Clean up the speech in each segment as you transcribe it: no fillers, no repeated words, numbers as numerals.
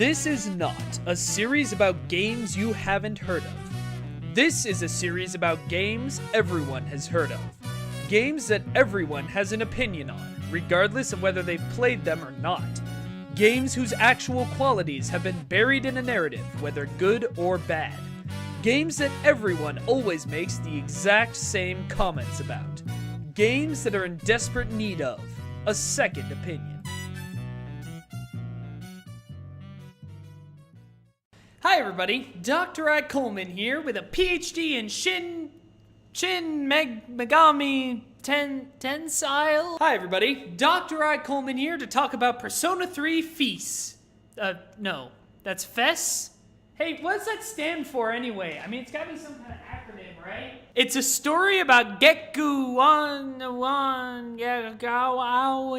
This is not a series about games you haven't heard of. This is a series about games everyone has heard of. Games that everyone has an opinion on, regardless of whether they've played them or not. Games whose actual qualities have been buried in a narrative, whether good or bad. Games that everyone always makes the exact same comments about. Games that are in desperate need of a second opinion. Hi everybody, Dr. I. Coleman here with a PhD in Megami Tensile. Hi everybody, Dr. I. Coleman here to talk about Persona 3 FES. No, that's FES? Hey, what does that stand for anyway? I mean, it's gotta be some kind of acronym, right? It's a story about Geku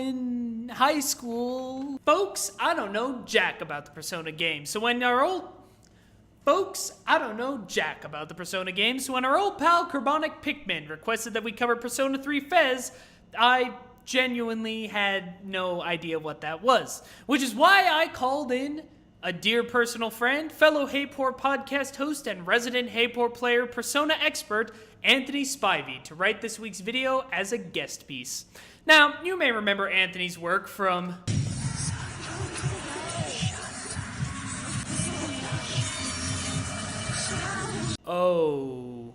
in high school. Folks, I don't know jack about the Persona game, so when our old pal Carbonic Pikmin requested that we cover Persona 3 FES, I genuinely had no idea what that was. Which is why I called in a dear personal friend, fellow Hayport podcast host, and resident Hayport player Persona expert, Anthony Spivey, to write this week's video as a guest piece. Now, you may remember Anthony's work from Oh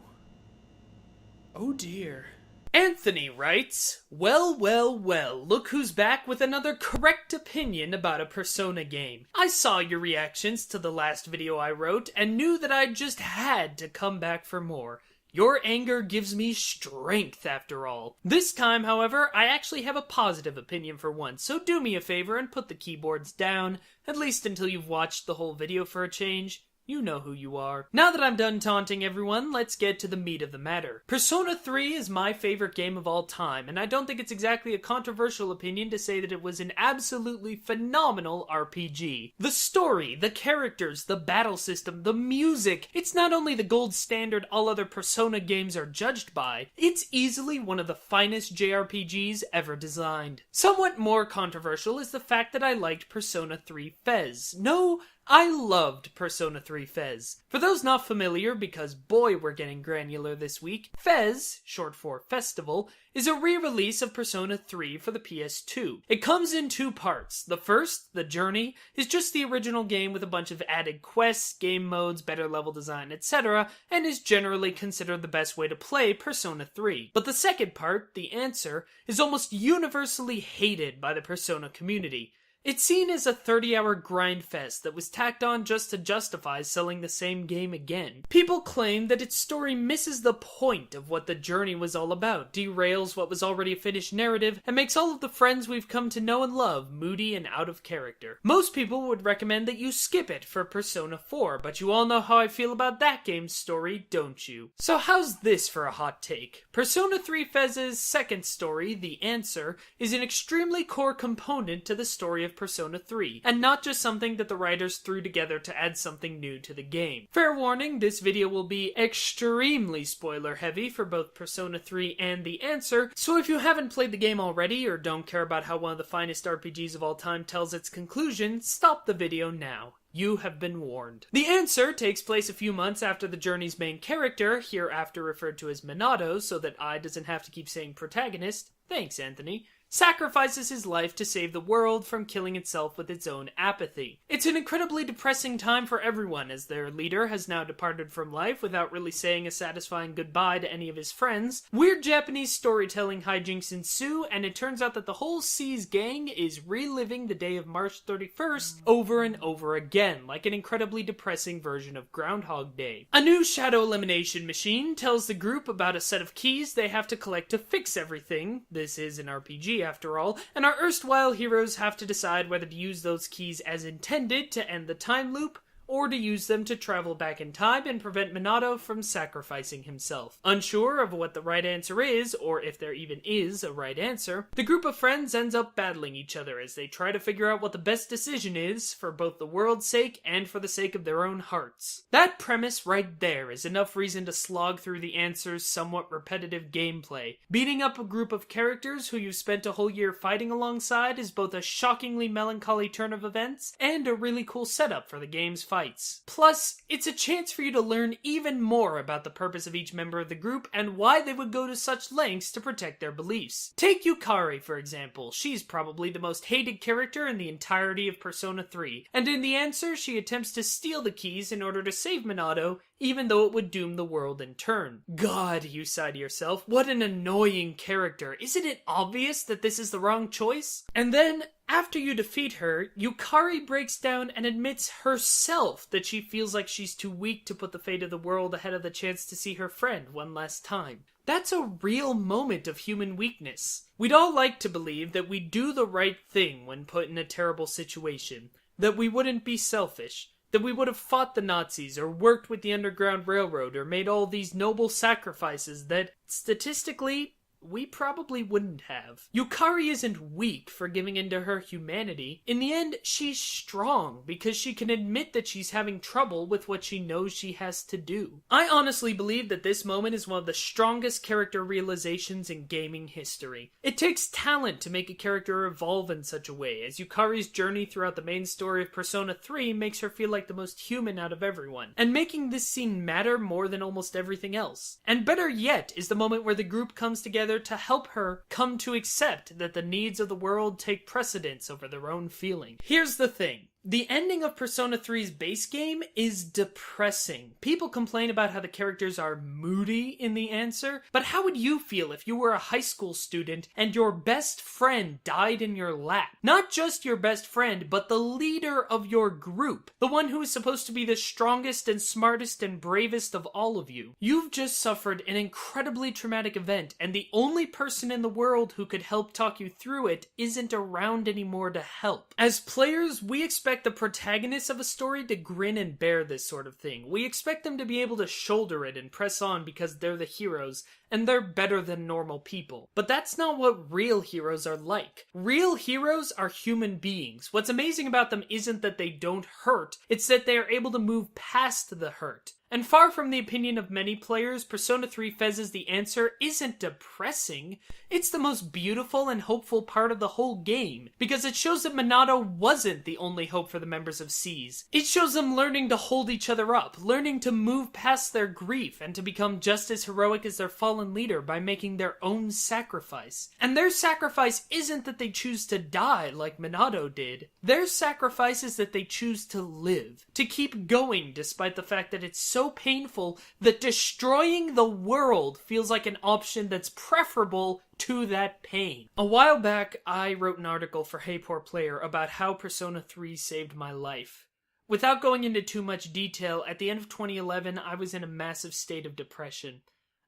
dear. Anthony writes, well, look who's back with another correct opinion about a Persona game. I saw your reactions to the last video I wrote and knew that I just had to come back for more. Your anger gives me strength, after all. This time, however, I actually have a positive opinion for once, so do me a favor and put the keyboards down, at least until you've watched the whole video for a change. You know who you are. Now that I'm done taunting everyone, let's get to the meat of the matter. Persona 3 is my favorite game of all time, and I don't think it's exactly a controversial opinion to say that it was an absolutely phenomenal RPG. The story, the characters, the battle system, the music, it's not only the gold standard all other Persona games are judged by, it's easily one of the finest JRPGs ever designed. Somewhat more controversial is the fact that I liked Persona 3 FES. No, I loved Persona 3 FES. For those not familiar, because boy we're getting granular this week, FES, short for Festival, is a re-release of Persona 3 for the PS2. It comes in two parts. The first, The Journey, is just the original game with a bunch of added quests, game modes, better level design, etc., and is generally considered the best way to play Persona 3. But the second part, The Answer, is almost universally hated by the Persona community. It's seen as a 30-hour grind fest that was tacked on just to justify selling the same game again. People claim that its story misses the point of what The Journey was all about, derails what was already a finished narrative, and makes all of the friends we've come to know and love moody and out of character. Most people would recommend that you skip it for Persona 4, but you all know how I feel about that game's story, don't you? So how's this for a hot take? Persona 3 FES's second story, The Answer, is an extremely core component to the story of Persona 3, and not just something that the writers threw together to add something new to the game. Fair warning, this video will be extremely spoiler heavy for both Persona 3 and The Answer, so if you haven't played the game already or don't care about how one of the finest RPGs of all time tells its conclusion, stop the video now. You have been warned. The Answer takes place a few months after the Journey's main character, hereafter referred to as Minato so that I doesn't have to keep saying protagonist, thanks Anthony, sacrifices his life to save the world from killing itself with its own apathy. It's an incredibly depressing time for everyone, as their leader has now departed from life without really saying a satisfying goodbye to any of his friends. Weird Japanese storytelling hijinks ensue, and it turns out that the whole C's gang is reliving the day of March 31st over and over again, like an incredibly depressing version of Groundhog Day. A new shadow elimination machine tells the group about a set of keys they have to collect to fix everything. This is an RPG after all, and our erstwhile heroes have to decide whether to use those keys as intended to end the time loop, or to use them to travel back in time and prevent Minato from sacrificing himself. Unsure of what the right answer is, or if there even is a right answer, the group of friends ends up battling each other as they try to figure out what the best decision is for both the world's sake and for the sake of their own hearts. That premise right there is enough reason to slog through the answer's somewhat repetitive gameplay. Beating up a group of characters who you've spent a whole year fighting alongside is both a shockingly melancholy turn of events and a really cool setup for the game's fights. Plus, it's a chance for you to learn even more about the purpose of each member of the group and why they would go to such lengths to protect their beliefs. Take Yukari, for example. She's probably the most hated character in the entirety of Persona 3, and in the answer, she attempts to steal the keys in order to save Minato, even though it would doom the world in turn. God, you sigh to yourself, what an annoying character. Isn't it obvious that this is the wrong choice? And then, after you defeat her, Yukari breaks down and admits herself that she feels like she's too weak to put the fate of the world ahead of the chance to see her friend one last time. That's a real moment of human weakness. We'd all like to believe that we do the right thing when put in a terrible situation, that we wouldn't be selfish, that we would have fought the Nazis or worked with the Underground Railroad or made all these noble sacrifices that, statistically, we probably wouldn't have. Yukari isn't weak for giving into her humanity. In the end, she's strong because she can admit that she's having trouble with what she knows she has to do. I honestly believe that this moment is one of the strongest character realizations in gaming history. It takes talent to make a character evolve in such a way, as Yukari's journey throughout the main story of Persona 3 makes her feel like the most human out of everyone, and making this scene matter more than almost everything else. And better yet is the moment where the group comes together to help her come to accept that the needs of the world take precedence over their own feeling. Here's the thing. The ending of Persona 3's base game is depressing. People complain about how the characters are moody in the answer, but how would you feel if you were a high school student and your best friend died in your lap? Not just your best friend, but the leader of your group. The one who is supposed to be the strongest and smartest and bravest of all of you. You've just suffered an incredibly traumatic event, and the only person in the world who could help talk you through it isn't around anymore to help. As players, we expect the protagonists of a story to grin and bear this sort of thing. We expect them to be able to shoulder it and press on because they're the heroes, and they're better than normal people. But that's not what real heroes are like. Real heroes are human beings. What's amazing about them isn't that they don't hurt, it's that they are able to move past the hurt. And far from the opinion of many players, Persona 3 FES' The Answer isn't depressing. It's the most beautiful and hopeful part of the whole game, because it shows that Minato wasn't the only hope for the members of SEES. It shows them learning to hold each other up, learning to move past their grief, and to become just as heroic as their fallen leader by making their own sacrifice. And their sacrifice isn't that they choose to die like Minato did. Their sacrifice is that they choose to live, to keep going despite the fact that it's so painful that destroying the world feels like an option that's preferable to that pain. A while back, I wrote an article for Hey Poor Player about how Persona 3 saved my life. Without going into too much detail, at the end of 2011, I was in a massive state of depression.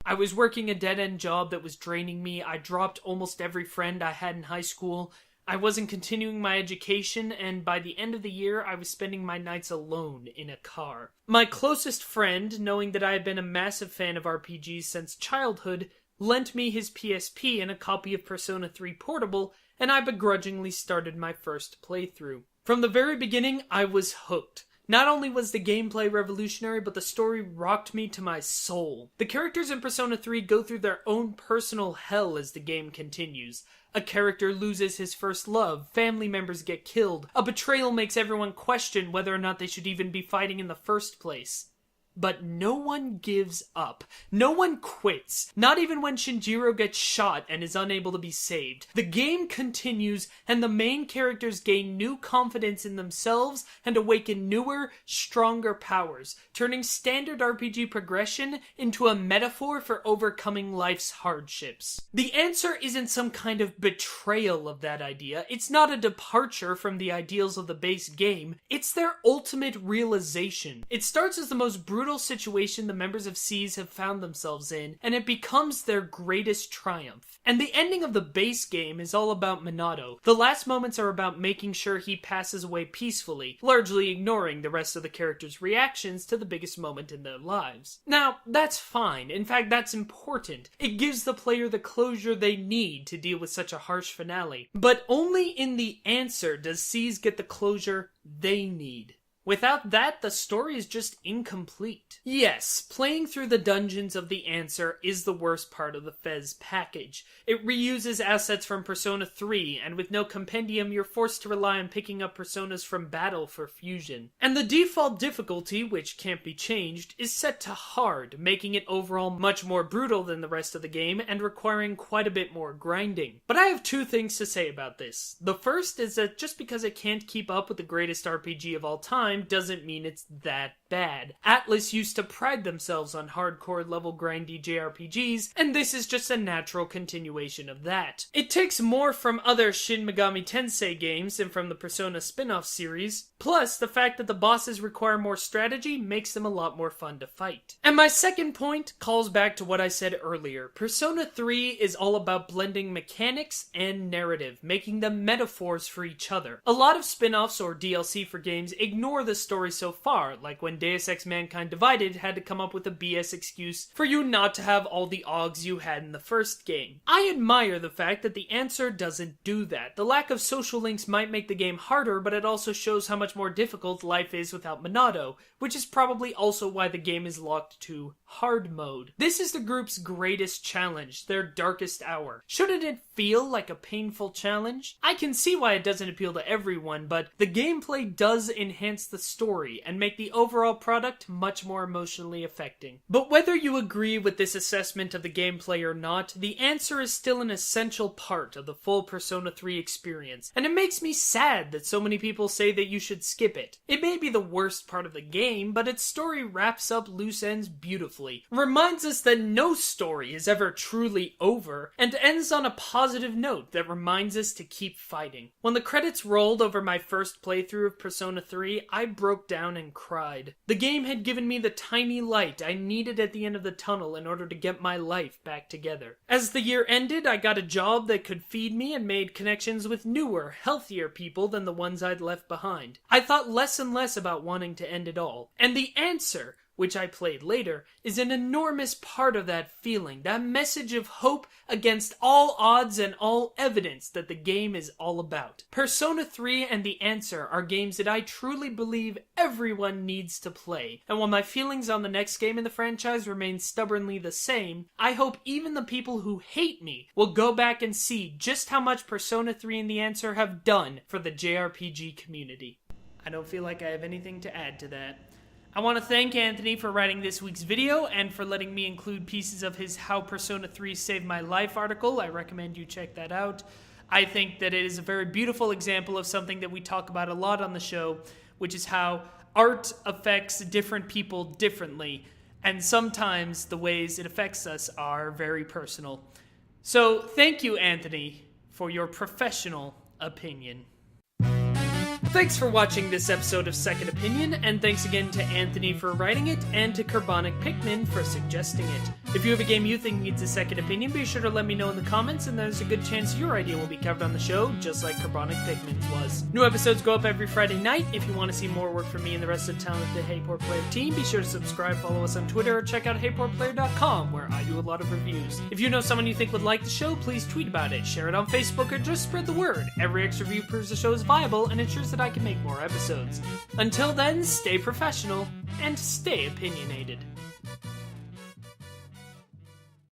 I was working a dead-end job that was draining me. I dropped almost every friend I had in high school. I wasn't continuing my education, and by the end of the year, I was spending my nights alone in a car. My closest friend, knowing that I had been a massive fan of RPGs since childhood, lent me his PSP and a copy of Persona 3 Portable, and I begrudgingly started my first playthrough. From the very beginning, I was hooked. Not only was the gameplay revolutionary, but the story rocked me to my soul. The characters in Persona 3 go through their own personal hell as the game continues. A character loses his first love, family members get killed, a betrayal makes everyone question whether or not they should even be fighting in the first place. But no one gives up. No one quits. Not even when Shinjiro gets shot and is unable to be saved. The game continues, and the main characters gain new confidence in themselves and awaken newer, stronger powers, turning standard RPG progression into a metaphor for overcoming life's hardships. The answer isn't some kind of betrayal of that idea. It's not a departure from the ideals of the base game. It's their ultimate realization. It starts as the most brutal brutal situation the members of FES have found themselves in, and it becomes their greatest triumph. And the ending of the base game is all about Minato. The last moments are about making sure he passes away peacefully, largely ignoring the rest of the characters' reactions to the biggest moment in their lives. Now, that's fine. In fact, that's important. It gives the player the closure they need to deal with such a harsh finale. But only in the answer does FES get the closure they need. Without that, the story is just incomplete. Yes, playing through the dungeons of the answer is the worst part of the FES package. It reuses assets from Persona 3, and with no compendium, you're forced to rely on picking up personas from battle for fusion. And the default difficulty, which can't be changed, is set to hard, making it overall much more brutal than the rest of the game and requiring quite a bit more grinding. But I have two things to say about this. The first is that just because it can't keep up with the greatest RPG of all time doesn't mean it's that bad. Atlus used to pride themselves on hardcore level grindy JRPGs, and this is just a natural continuation of that. It takes more from other Shin Megami Tensei games than from the Persona spin-off series, plus the fact that the bosses require more strategy makes them a lot more fun to fight. And my second point calls back to what I said earlier. Persona 3 is all about blending mechanics and narrative, making them metaphors for each other. A lot of spin-offs or DLC for games ignore the story so far, like when Deus Ex Mankind Divided had to come up with a BS excuse for you not to have all the AUGs you had in the first game. I admire the fact that the answer doesn't do that. The lack of social links might make the game harder, but it also shows how much more difficult life is without Minato, which is probably also why the game is locked to hard mode. This is the group's greatest challenge, their darkest hour. Shouldn't it feel like a painful challenge? I can see why it doesn't appeal to everyone, but the gameplay does enhance the story and make the overall product much more emotionally affecting. But whether you agree with this assessment of the gameplay or not, the answer is still an essential part of the full Persona 3 experience, and it makes me sad that so many people say that you should skip it. It may be the worst part of the game, but its story wraps up loose ends beautifully, reminds us that no story is ever truly over, and ends on a positive note that reminds us to keep fighting. When the credits rolled over my first playthrough of Persona 3, I broke down and cried. The game had given me the tiny light I needed at the end of the tunnel in order to get my life back together. As the year ended, I got a job that could feed me and made connections with newer, healthier people than the ones I'd left behind. I thought less and less about wanting to end it all. And the answer, which I played later, is an enormous part of that feeling, that message of hope against all odds and all evidence that the game is all about. Persona 3 and The Answer are games that I truly believe everyone needs to play, and while my feelings on the next game in the franchise remain stubbornly the same, I hope even the people who hate me will go back and see just how much Persona 3 and The Answer have done for the JRPG community. I don't feel like I have anything to add to that. I want to thank Anthony for writing this week's video and for letting me include pieces of his How Persona 3 Saved My Life article. I recommend you check that out. I think that it is a very beautiful example of something that we talk about a lot on the show, which is how art affects different people differently, and sometimes the ways it affects us are very personal. So thank you, Anthony, for your professional opinion. Thanks for watching this episode of Second Opinion, and thanks again to Anthony for writing it, and to Carbonic Pikmin for suggesting it. If you have a game you think needs a second opinion, be sure to let me know in the comments, and there's a good chance your idea will be covered on the show, just like Carbonic Pikmin's was. New episodes go up every Friday night. If you want to see more work from me and the rest of the talented Hey Poor Player team, be sure to subscribe, follow us on Twitter, or check out HeyPoorPlayer.com, where I do a lot of reviews. If you know someone you think would like the show, please tweet about it, share it on Facebook, or just spread the word. Every extra review proves the show is viable and ensures that I can make more episodes. Until then, stay professional and stay opinionated.